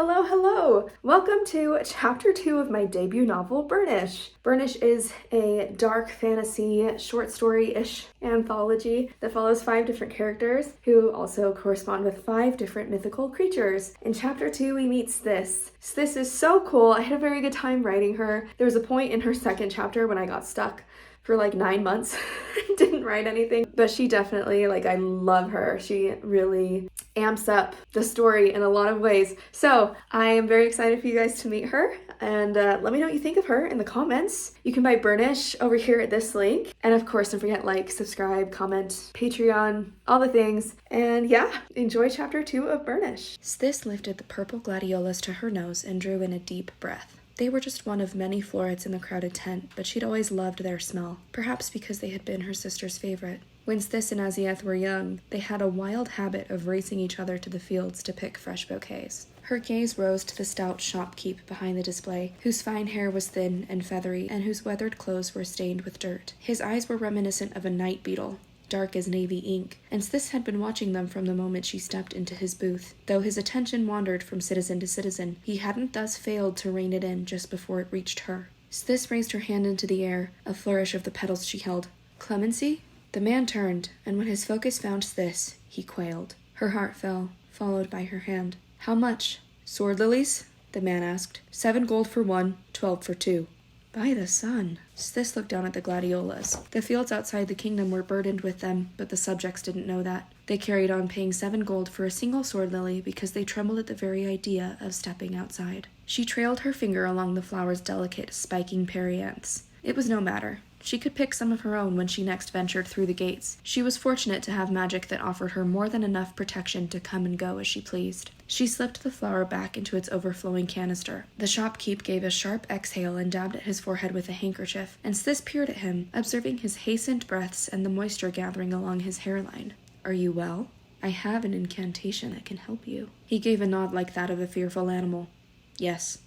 Hello, hello! Welcome to Chapter 2 of my debut novel, Burnish. Burnish is a dark fantasy short story-ish anthology that follows 5 different characters who also correspond with 5 different mythical creatures. In Chapter 2, we meet Sthisce. Sthisce is so cool. I had a very good time writing her. There was a point in her second chapter when I got stuck for like 9 months. Didn't write anything, but she definitely, I love her. She really amps up the story in a lot of ways. So I am very excited for you guys to meet her, and let me know what you think of her in the comments. You can buy Burnish over here at this link, and of course don't forget subscribe, comment, Patreon, all the things. And yeah, enjoy Chapter 2 of Burnish. Sthisce lifted the purple gladiolas to her nose and drew in a deep breath. They were just one of many florets in the crowded tent, but she'd always loved their smell, perhaps because they had been her sister's favorite. When Sthisce and Azieth were young, they had a wild habit of racing each other to the fields to pick fresh bouquets. Her gaze rose to the stout shopkeep behind the display, whose fine hair was thin and feathery, and whose weathered clothes were stained with dirt. His eyes were reminiscent of a night beetle, dark as navy ink, and Sthisce had been watching them from the moment she stepped into his booth. Though his attention wandered from citizen to citizen, he hadn't thus failed to rein it in just before it reached her. Sthisce raised her hand into the air, a flourish of the petals she held. "Clemency?" The man turned, and when his focus found Sthisce, he quailed. Her heart fell, followed by her hand. "How much?" "Sword lilies?" the man asked. 7 gold for 1, 12 for 2. By the sun. Sthisce looked down at the gladiolas. The fields outside the kingdom were burdened with them, but the subjects didn't know that. They carried on paying 7 gold for a single sword lily because they trembled at the very idea of stepping outside. She trailed her finger along the flower's delicate, spiking perianths. It was no matter. She could pick some of her own when she next ventured through the gates. She was fortunate to have magic that offered her more than enough protection to come and go as she pleased. She slipped the flower back into its overflowing canister. The shopkeep gave a sharp exhale and dabbed at his forehead with a handkerchief, and Sthisce peered at him, observing his hastened breaths and the moisture gathering along his hairline. "Are you well? I have an incantation that can help you." He gave a nod like that of a fearful animal. "Yes."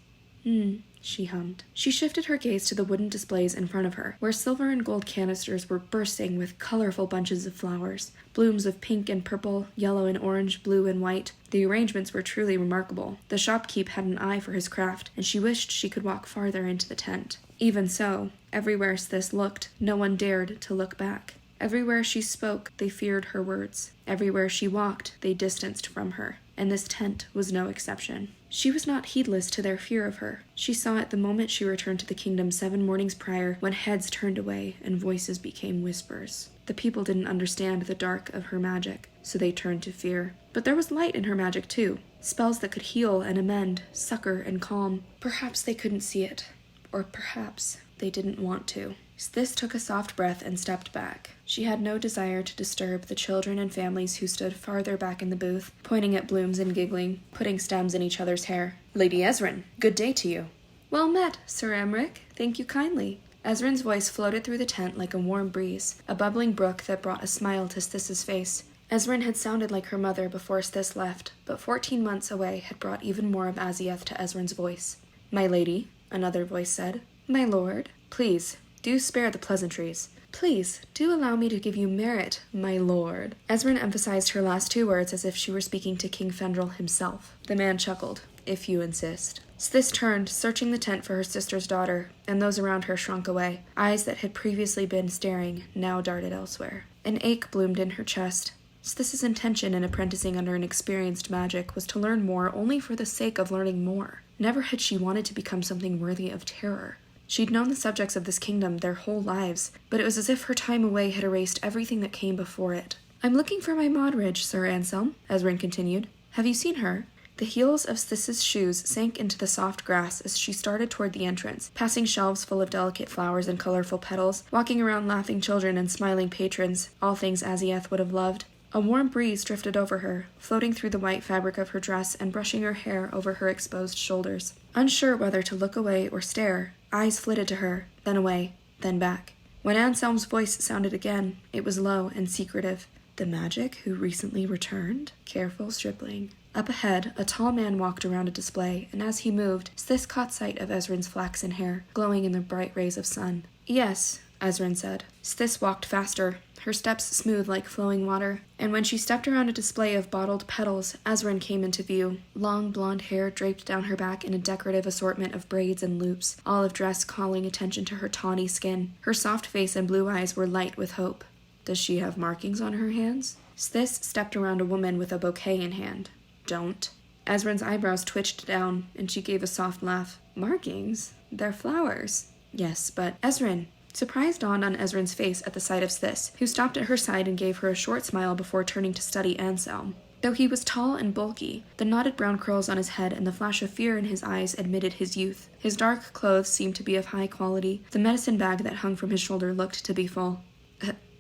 She hummed. She shifted her gaze to the wooden displays in front of her, where silver and gold canisters were bursting with colorful bunches of flowers, blooms of pink and purple, yellow and orange, blue and white. The arrangements were truly remarkable. The shopkeep had an eye for his craft, and she wished she could walk farther into the tent. Even so, everywhere Sthisce looked, no one dared to look back. Everywhere she spoke, they feared her words. Everywhere she walked, they distanced from her, and this tent was no exception. She was not heedless to their fear of her. She saw it the moment she returned to the kingdom 7 mornings prior, when heads turned away and voices became whispers. The people didn't understand the dark of her magic, so they turned to fear. But there was light in her magic too, spells that could heal and amend, succor and calm. Perhaps they couldn't see it, or perhaps they didn't want to. Sthisce took a soft breath and stepped back. She had no desire to disturb the children and families who stood farther back in the booth, pointing at blooms and giggling, putting stems in each other's hair. "Lady Ezrin, good day to you." "Well met, Sir Emric. Thank you kindly." Ezrin's voice floated through the tent like a warm breeze, a bubbling brook that brought a smile to Sthisce's face. Ezrin had sounded like her mother before Sthisce left, but 14 months away had brought even more of Azieth to Ezrin's voice. "My lady," another voice said. "My lord." "Please, do spare the pleasantries." "Please, do allow me to give you merit, my lord." Ezrin emphasized her last 2 words as if she were speaking to King Fendrel himself. The man chuckled. "If you insist." Sthisce turned, searching the tent for her sister's daughter, and those around her shrunk away. Eyes that had previously been staring now darted elsewhere. An ache bloomed in her chest. Sthisce's intention in apprenticing under an experienced magic was to learn more only for the sake of learning more. Never had she wanted to become something worthy of terror. She'd known the subjects of this kingdom their whole lives, but it was as if her time away had erased everything that came before it. "I'm looking for my Modridge, Sir Anselm," Ezrin continued. "Have you seen her?" The heels of Sthisce's shoes sank into the soft grass as she started toward the entrance, passing shelves full of delicate flowers and colorful petals, walking around laughing children and smiling patrons, all things Azieth would have loved. A warm breeze drifted over her, floating through the white fabric of her dress and brushing her hair over her exposed shoulders. Unsure whether to look away or stare, eyes flitted to her, then away, then back. When Anselm's voice sounded again, it was low and secretive. "The magic who recently returned?" Careful stripling. Up ahead, a tall man walked around a display, and as he moved, Sthisce caught sight of Ezrin's flaxen hair, glowing in the bright rays of sun. "Yes," Ezrin said. Sthisce walked faster, her steps smooth like flowing water. And when she stepped around a display of bottled petals, Ezrin came into view. Long blonde hair draped down her back in a decorative assortment of braids and loops, olive dress calling attention to her tawny skin. Her soft face and blue eyes were light with hope. Does she have markings on her hands? Sthisce stepped around a woman with a bouquet in hand. Don't. Ezrin's eyebrows twitched down, and she gave a soft laugh. Markings? They're flowers. Yes, but Ezrin. Surprise dawned on Ezrin's face at the sight of Sthisce, who stopped at her side and gave her a short smile before turning to study Anselm. Though he was tall and bulky, the knotted brown curls on his head and the flash of fear in his eyes admitted his youth. His dark clothes seemed to be of high quality. The medicine bag that hung from his shoulder looked to be full.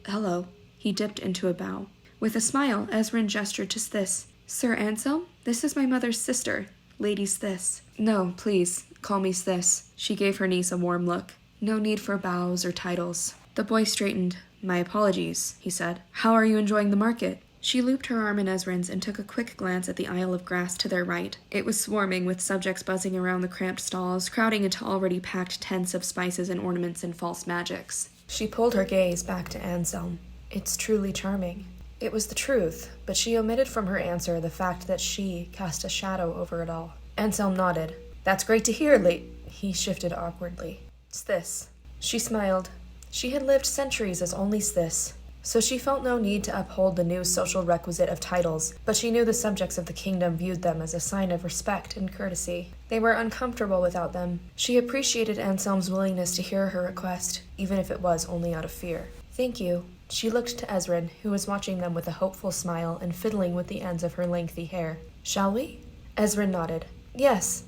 Hello. He dipped into a bow. With a smile, Ezrin gestured to Sthisce. Sir Anselm, this is my mother's sister, Lady Sthisce. No, please, call me Sthisce. She gave her niece a warm look. No need for bows or titles. The boy straightened. My apologies, he said. How are you enjoying the market? She looped her arm in Ezrin's and took a quick glance at the aisle of grass to their right. It was swarming with subjects buzzing around the cramped stalls, crowding into already packed tents of spices and ornaments and false magics. She pulled her gaze back to Anselm. It's truly charming. It was the truth, but she omitted from her answer the fact that she cast a shadow over it all. Anselm nodded. That's great to hear, He shifted awkwardly. Sthisce. She smiled. She had lived centuries as only Sthisce, so she felt no need to uphold the new social requisite of titles, but she knew the subjects of the kingdom viewed them as a sign of respect and courtesy. They were uncomfortable without them. She appreciated Anselm's willingness to hear her request, even if it was only out of fear. Thank you. She looked to Ezrin, who was watching them with a hopeful smile and fiddling with the ends of her lengthy hair. Shall we? Ezrin nodded. Yes.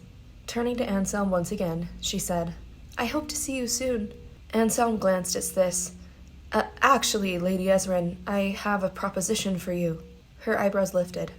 Turning to Anselm once again, she said, I hope to see you soon. Anselm glanced at Sthisce. Actually, Lady Ezrin, I have a proposition for you. Her eyebrows lifted.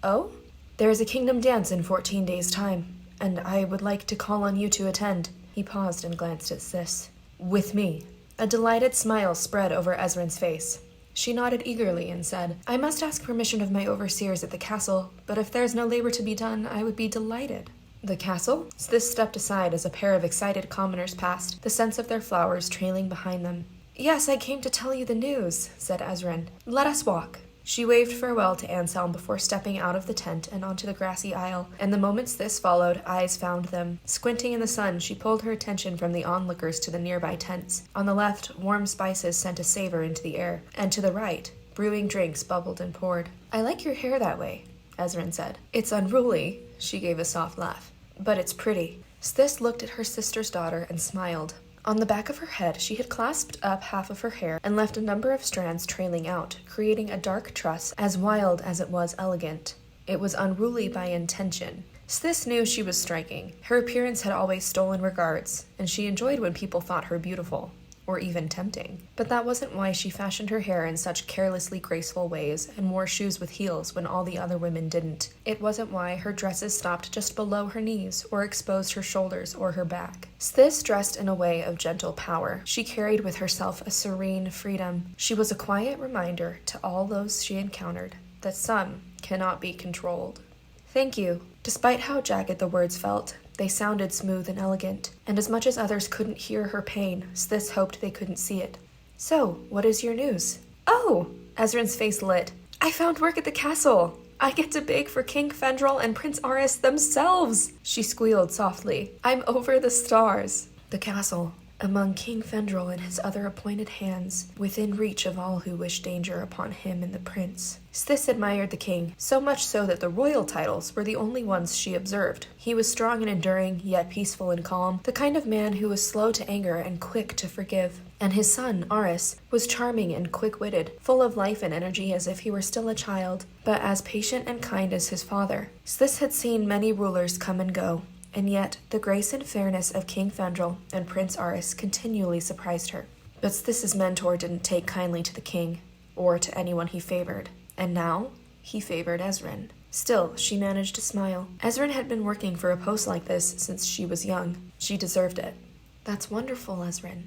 Oh? There is a kingdom dance in 14 days' time, and I would like to call on you to attend. He paused and glanced at Sthisce. With me. A delighted smile spread over Ezrin's face. She nodded eagerly and said, I must ask permission of my overseers at the castle, but if there's no labor to be done, I would be delighted. The castle? Sthisce stepped aside as a pair of excited commoners passed, the scents of their flowers trailing behind them. Yes, I came to tell you the news, said Ezrin. Let us walk. She waved farewell to Anselm before stepping out of the tent and onto the grassy aisle, and the moment Sthisce followed, eyes found them. Squinting in the sun, she pulled her attention from the onlookers to the nearby tents. On the left, warm spices sent a savor into the air, and to the right, brewing drinks bubbled and poured. I like your hair that way, Ezrin said. It's unruly, she gave a soft laugh, but it's pretty. Sthisce looked at her sister's daughter and smiled. On the back of her head, she had clasped up half of her hair and left a number of strands trailing out, creating a dark truss as wild as it was elegant. It was unruly by intention. Sthisce knew she was striking. Her appearance had always stolen regards, and she enjoyed when people thought her beautiful, or even tempting. But that wasn't why she fashioned her hair in such carelessly graceful ways and wore shoes with heels when all the other women didn't. It wasn't why her dresses stopped just below her knees or exposed her shoulders or her back. Sthisce dressed in a way of gentle power. She carried with herself a serene freedom. She was a quiet reminder to all those she encountered that some cannot be controlled. Thank you. Despite how jagged the words felt, they sounded smooth and elegant, and as much as others couldn't hear her pain, Sthisce hoped they couldn't see it. So, what is your news? Oh! Ezrin's face lit. I found work at the castle! I get to bake for King Fendrel and Prince Aris themselves! She squealed softly. I'm over the stars. The castle, among King Fendrel and his other appointed hands, within reach of all who wish danger upon him and the prince. Sthisce admired the king, so much so that the royal titles were the only ones she observed. He was strong and enduring, yet peaceful and calm, the kind of man who was slow to anger and quick to forgive. And his son, Aris, was charming and quick-witted, full of life and energy as if he were still a child, but as patient and kind as his father. Sthisce had seen many rulers come and go, and yet the grace and fairness of King Fendrel and Prince Aris continually surprised her. But Stisce's mentor didn't take kindly to the king, or to anyone he favored. And now, he favored Ezrin. Still, she managed to smile. Ezrin had been working for a post like this since she was young. She deserved it. That's wonderful, Ezrin.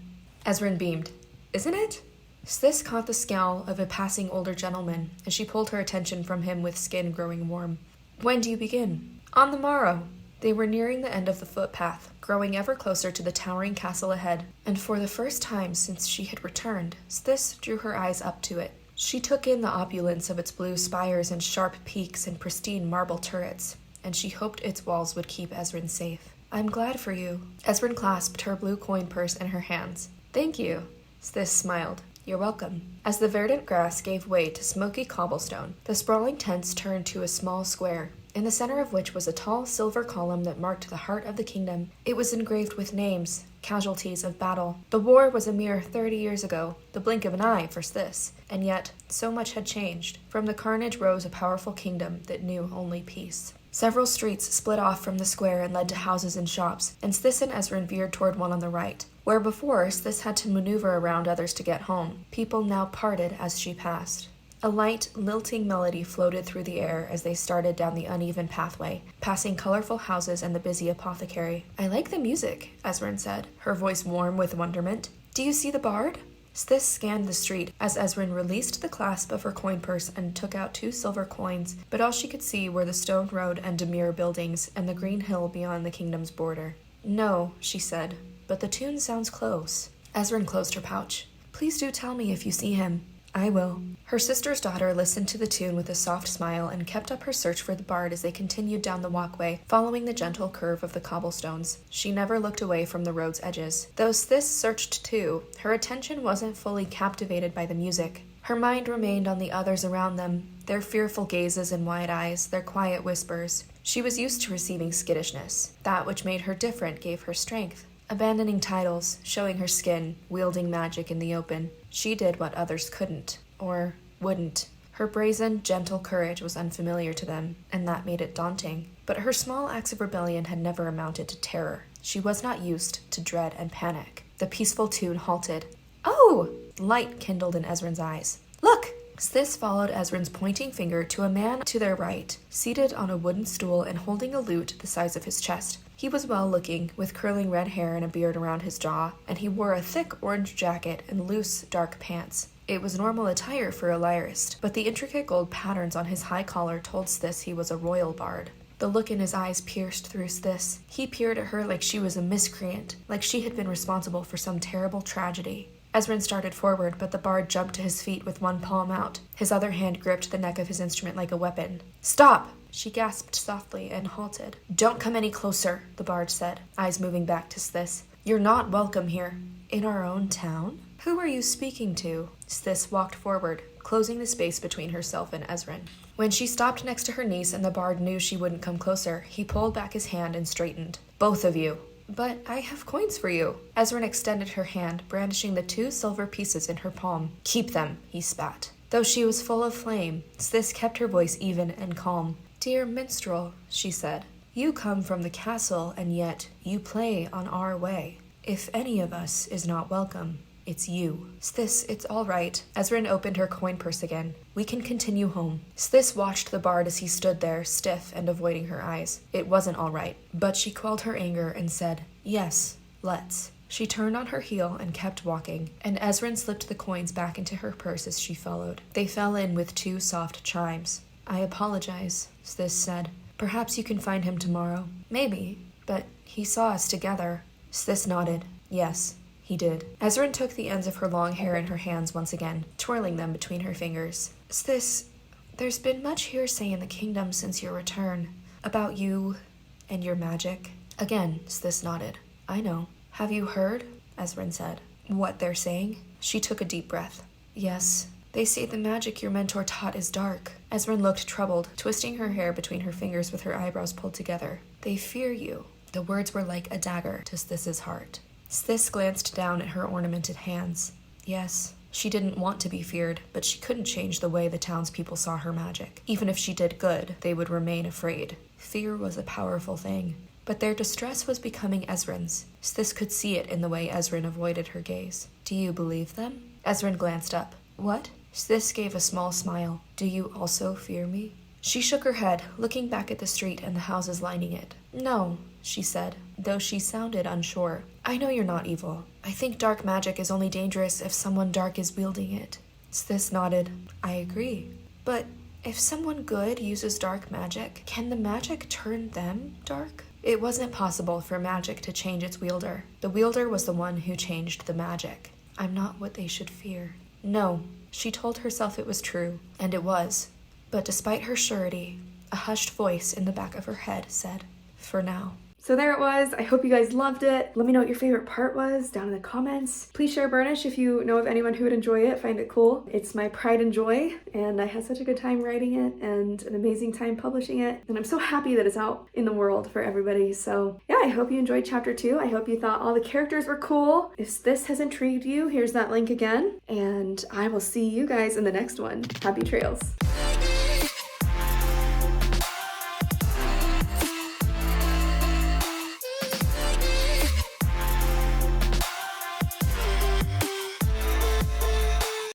Ezrin beamed. Isn't it? Sthisce caught the scowl of a passing older gentleman, and she pulled her attention from him with skin growing warm. When do you begin? On the morrow. They were nearing the end of the footpath, growing ever closer to the towering castle ahead, and for the first time since she had returned, Sthisce drew her eyes up to it. She took in the opulence of its blue spires and sharp peaks and pristine marble turrets, and she hoped its walls would keep Ezran safe. "I'm glad for you." Ezran clasped her blue coin purse in her hands. "Thank you." Sthisce smiled. "You're welcome." As the verdant grass gave way to smoky cobblestone, the sprawling tents turned to a small square, in the center of which was a tall silver column that marked the heart of the kingdom. It was engraved with names, casualties of battle. The war was a mere 30 years ago, the blink of an eye for Sthisce, and yet so much had changed. From the carnage rose a powerful kingdom that knew only peace. Several streets split off from the square and led to houses and shops, and Sthisce and Ezran veered toward one on the right. Where before Sthisce had to maneuver around others to get home, people now parted as she passed. A light, lilting melody floated through the air as they started down the uneven pathway, passing colorful houses and the busy apothecary. "I like the music," Ezran said, her voice warm with wonderment. "Do you see the bard?" Sthisce scanned the street as Ezran released the clasp of her coin purse and took out 2 silver coins, but all she could see were the stone road and demure buildings and the green hill beyond the kingdom's border. "No," she said, "but the tune sounds close." Ezran closed her pouch. "Please do tell me if you see him." "I will." Her sister's daughter listened to the tune with a soft smile and kept up her search for the bard as they continued down the walkway, following the gentle curve of the cobblestones. She never looked away from the road's edges. Though Sthisce searched too, her attention wasn't fully captivated by the music. Her mind remained on the others around them, their fearful gazes and wide eyes, their quiet whispers. She was used to receiving skittishness. That which made her different gave her strength. Abandoning titles, showing her skin, wielding magic in the open, she did what others couldn't, or wouldn't. Her brazen, gentle courage was unfamiliar to them, and that made it daunting. But her small acts of rebellion had never amounted to terror. She was not used to dread and panic. The peaceful tune halted. "Oh!" Light kindled in Ezran's eyes. "Look!" Sthisce followed Ezran's pointing finger to a man to their right, seated on a wooden stool and holding a lute the size of his chest. He was well-looking, with curling red hair and a beard around his jaw, and he wore a thick orange jacket and loose, dark pants. It was normal attire for a lyrist, but the intricate gold patterns on his high collar told Sthisce he was a royal bard. The look in his eyes pierced through Sthisce. He peered at her like she was a miscreant, like she had been responsible for some terrible tragedy. Ezran started forward, but the bard jumped to his feet with one palm out. His other hand gripped the neck of his instrument like a weapon. "Stop!" She gasped softly and halted. "Don't come any closer," the bard said, eyes moving back to Sthisce. "You're not welcome here." "In our own town? Who are you speaking to?" Sthisce walked forward, closing the space between herself and Ezran. When she stopped next to her niece and the bard knew she wouldn't come closer, he pulled back his hand and straightened. "Both of you." "But I have coins for you." Ezran extended her hand, brandishing the 2 silver pieces in her palm. "Keep them," he spat. Though she was full of flame, Sthisce kept her voice even and calm. "Dear minstrel," she said, "you come from the castle, and yet you play on our way. If any of us is not welcome, it's you." "Sthisce, it's all right." Ezran opened her coin purse again. "We can continue home." Sthisce watched the bard as he stood there, stiff and avoiding her eyes. It wasn't all right, but she quelled her anger and said, "Yes, let's." She turned on her heel and kept walking, and Ezran slipped the coins back into her purse as she followed. They fell in with 2 soft chimes. "I apologize," Sthisce said. "Perhaps you can find him tomorrow." "Maybe, but he saw us together." Sthisce nodded. "Yes, he did." Ezran took the ends of her long hair in her hands once again, twirling them between her fingers. "Sthisce, there's been much hearsay in the kingdom since your return. About you and your magic." Again, Sthisce nodded. "I know." "Have you heard?" Ezran said. "What they're saying?" She took a deep breath. "Yes. They say the magic your mentor taught is dark." Ezran looked troubled, twisting her hair between her fingers with her eyebrows pulled together. "They fear you." The words were like a dagger to Sthisce's heart. Sthisce glanced down at her ornamented hands. Yes, she didn't want to be feared, but she couldn't change the way the townspeople saw her magic. Even if she did good, they would remain afraid. Fear was a powerful thing. But their distress was becoming Ezran's. Sthisce could see it in the way Ezran avoided her gaze. "Do you believe them?" Ezran glanced up. "What?" Sthisce gave a small smile. "Do you also fear me?" She shook her head, looking back at the street and the houses lining it. "No," she said, though she sounded unsure. "I know you're not evil. I think dark magic is only dangerous if someone dark is wielding it." Sthisce nodded. "I agree. But if someone good uses dark magic, can the magic turn them dark?" It wasn't possible for magic to change its wielder. The wielder was the one who changed the magic. I'm not what they should fear. No, she told herself it was true, and it was. But despite her surety, a hushed voice in the back of her head said, "For now." So there it was. I hope you guys loved it. Let me know what your favorite part was down in the comments. Please share Burnish if you know of anyone who would enjoy it, find it cool. It's my pride and joy, and I had such a good time writing it and an amazing time publishing it. And I'm so happy that it's out in the world for everybody. So yeah, I hope you enjoyed chapter 2. I hope you thought all the characters were cool. If this has intrigued you, here's that link again. And I will see you guys in the next one. Happy trails.